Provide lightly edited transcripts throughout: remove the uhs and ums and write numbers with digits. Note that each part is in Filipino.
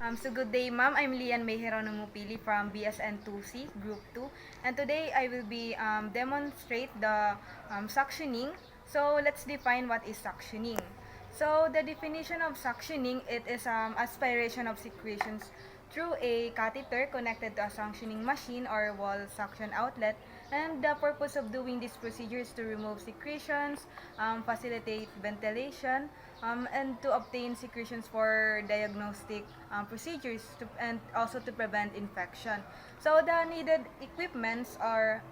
So good day, ma'am. I'm Lian May Geronimo Pili from BSN2C Group 2. And today I will be demonstrate the suctioning. So let's define what is suctioning. So the definition of suctioning, it is aspiration of secretions through a catheter connected to a suctioning machine or wall suction outlet. And the purpose of doing this procedure is to remove secretions, facilitate ventilation, and to obtain secretions for diagnostic procedures and also to prevent infection. So the needed equipment are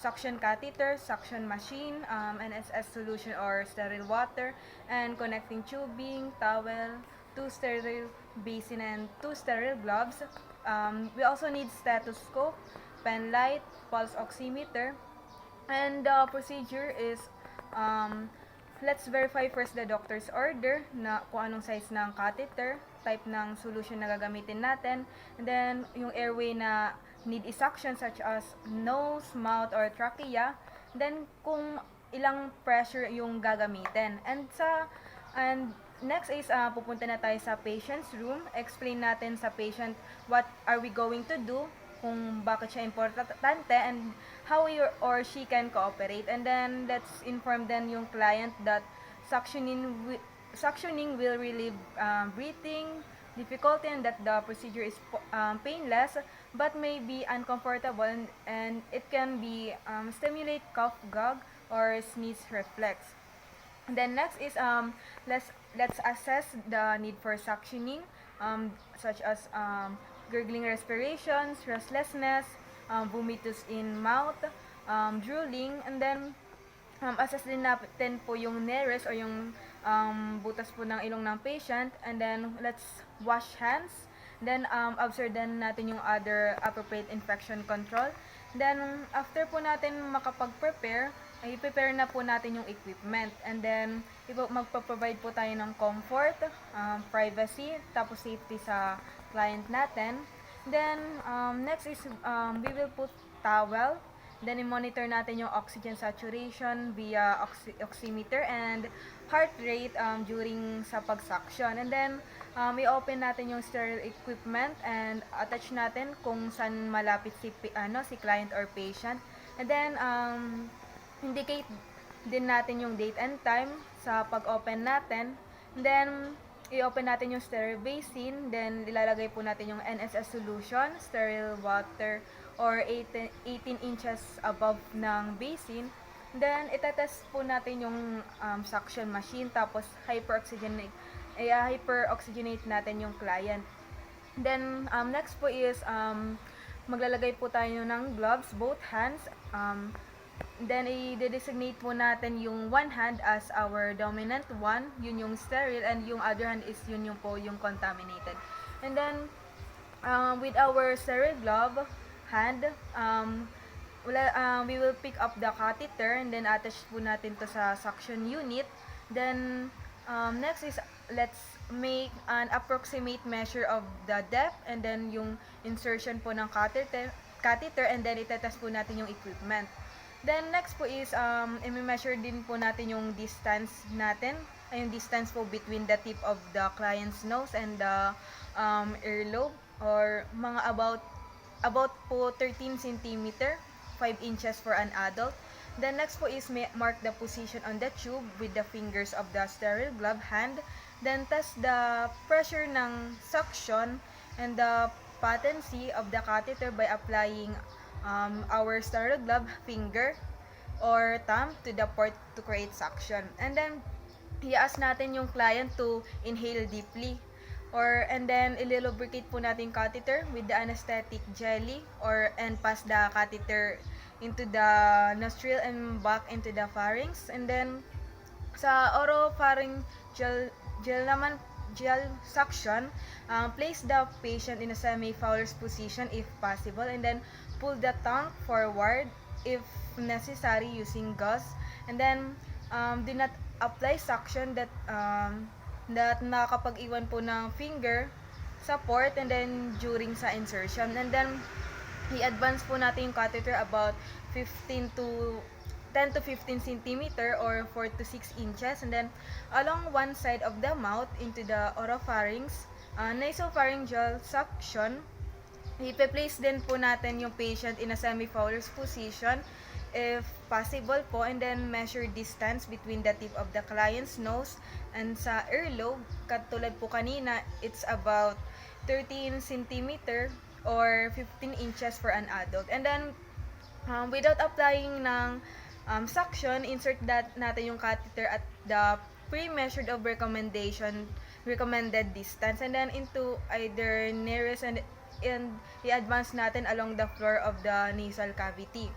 suction catheter, suction machine, NSS solution or sterile water, and connecting tubing, towel, two sterile basin, and two sterile gloves. We also need stethoscope, pen light, pulse oximeter, and the procedure is um, let's verify first the doctor's order na kung anong size ng catheter, type ng solution na gagamitin natin, and then yung airway na need suction such as nose, mouth, or trachea, then kung ilang pressure yung gagamitin. And next is pupunta na tayo sa patient's room, explain natin sa patient what are we going to do, kung bakit siya importante, and how he or she can cooperate. And then let's inform then yung client that suctioning will relieve breathing difficulty, and that the procedure is painless but may be uncomfortable, and it can be stimulate cough, gag, or sneeze reflex. And then next is let's assess the need for suctioning, such as gurgling respirations, restlessness, vomitus in mouth, drooling, and then assess din natin po yung nearest or yung butas po ng ilong ng patient, and then let's wash hands. Then observe din natin yung other appropriate infection control. Then after po natin makapag-prepare, ay prepare na po natin yung equipment, and then magpo-provide po tayo ng comfort, privacy, tapos safety sa client natin. Then next is we will put towel. Then i-monitor natin yung oxygen saturation via oximeter and heart rate during sa pag-suction. And then i-open natin yung sterile equipment and attach natin kung saan malapit si client or patient. And then indicate din natin yung date and time sa pag-open natin. And then i-open natin yung sterile basin, then ilalagay po natin yung NSS solution, sterile water, or 18 inches above ng basin. Then itetest po natin yung suction machine, tapos hyperoxygenate natin yung client. Then next po is maglalagay po tayo ng gloves, both hands. Then i-designate po natin yung one hand as our dominant one, yun yung sterile, and yung other hand is yun yung po yung contaminated. And then with our sterile glove hand, we will pick up the catheter and then attach po natin to sa suction unit. Then next is let's make an approximate measure of the depth and then yung insertion po ng catheter, and then itetest po natin yung equipment. Then next po is i-measure din po natin yung distance natin, yung distance po between the tip of the client's nose and the earlobe, or mga about po 13 cm, 5 inches for an adult. Then next po is mark the position on the tube with the fingers of the sterile glove hand. Then test the pressure ng suction and the patency of the catheter by applying our sterile glove finger or thumb to the port to create suction. And then i-ask natin yung client to inhale deeply, and then i-lubricate po natin catheter with the anesthetic jelly, and pass the catheter into the nostril and back into the pharynx. And then sa oropharyngeal gel suction, place the patient in a semi-Fowler's position if possible, and then pull the tongue forward if necessary using gauze. And then do not apply suction that nakakapag-iwan po ng finger sa port and then during sa insertion. And then i-advance po natin yung catheter about 10 to 15 cm or 4 to 6 inches, and then along one side of the mouth into the oropharynx, nasopharyngeal suction, ipe-place din po natin yung patient in a semi-Fowler's position if possible po, and then measure distance between the tip of the client's nose and sa earlobe. Katulad po kanina, it's about 13 centimeter or 15 inches for an adult. And then, without applying ng suction, insert natin yung catheter at the pre-measured of recommended distance, and then into either nearest and i-advance natin along the floor of the nasal cavity.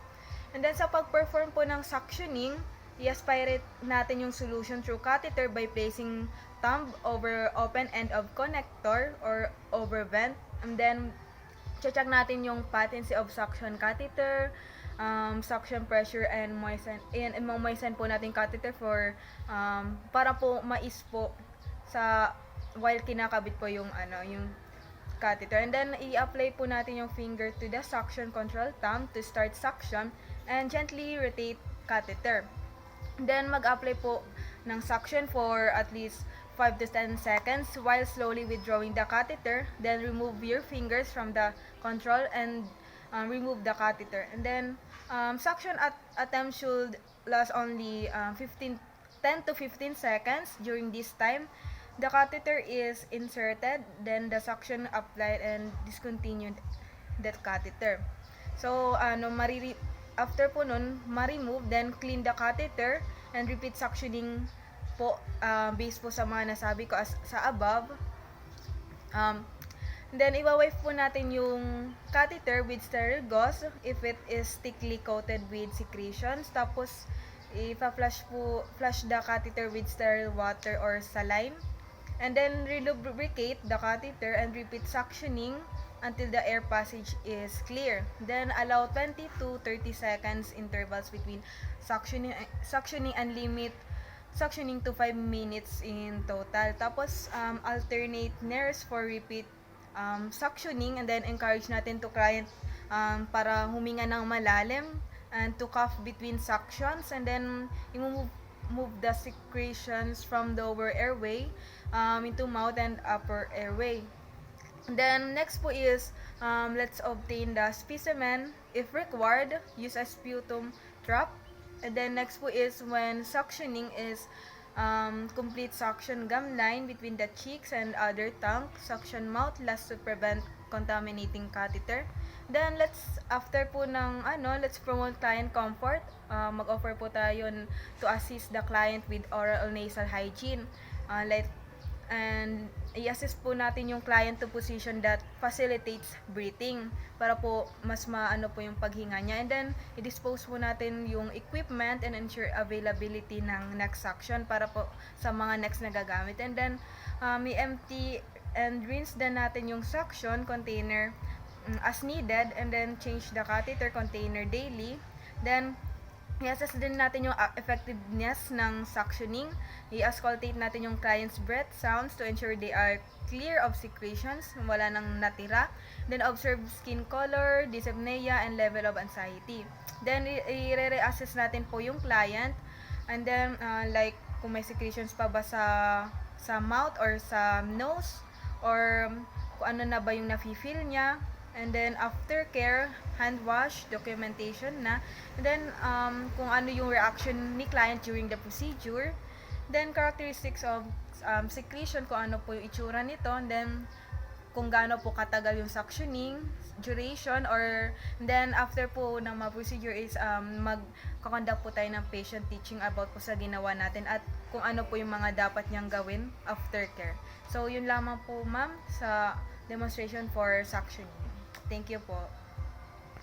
And then sa pag-perform po ng suctioning, i-aspirate natin yung solution through catheter by placing thumb over open end of connector or over vent, and then check natin yung patency of suction catheter, suction pressure, and moisten po natin catheter for para po mais po sa while kinakabit po yung yung catheter. And then i-apply po natin yung finger to the suction control thumb to start suction and gently rotate catheter. Then mag-apply po ng suction for at least 5 to 10 seconds while slowly withdrawing the catheter. Then remove your fingers from the control and remove the catheter. And then suction attempt should last only 10 to 15 seconds. During this time, the catheter is inserted, then the suction applied and discontinued that catheter. So, after po nun, ma-remove, then clean the catheter and repeat suctioning po based po sa mga nasabi ko sa above. Then, iwa-wipe po natin yung catheter with sterile gauze if it is thickly coated with secretions. Tapos, flush the catheter with sterile water or saline. And then, relubricate the catheter and repeat suctioning until the air passage is clear. Then, allow 20 to 30 seconds intervals between suctioning and limit suctioning to 5 minutes in total. Tapos, alternate nares for repeat suctioning, and then encourage natin to client para huminga ng malalim and to cough between suctions, and then move the secretions from the lower airway into mouth and upper airway. Then next po is let's obtain the specimen. If required, use a sputum trap. And then next po is when suctioning is complete suction gum line between the cheeks and other tongue, suction mouth last to prevent contaminating catheter. Then after po ng let's promote client comfort. Mag-offer po tayo to assist the client with oral or nasal hygiene. And i-assist po natin yung client to position that facilitates breathing para po mas maano po yung paghinga niya. And then i-dispose po natin yung equipment and ensure availability ng next suction para po sa mga next na gagamit. And then i-empty and rinse din natin yung suction container as needed, and then change the catheter container daily. Then i-assess din natin yung effectiveness ng suctioning. I-auscultate natin yung client's breath sounds to ensure they are clear of secretions, wala nang natira. Then observe skin color, dyspnea, and level of anxiety. Then i-re-assess natin po yung client, and then like kung may secretions pa ba sa mouth or sa nose, or kung ano na ba yung nafe-feel niya. And then aftercare, hand wash, documentation na. And then kung ano yung reaction ni client during the procedure. Then characteristics of secretion, kung ano po yung itsura nito. And then kung gaano po katagal yung suctioning, duration, or then after po ng mga procedure is mag-conduct po tayo ng patient teaching about po sa ginawa natin at kung ano po yung mga dapat niyang gawin aftercare. So yun lamang po ma'am sa demonstration for suctioning. Thank you po.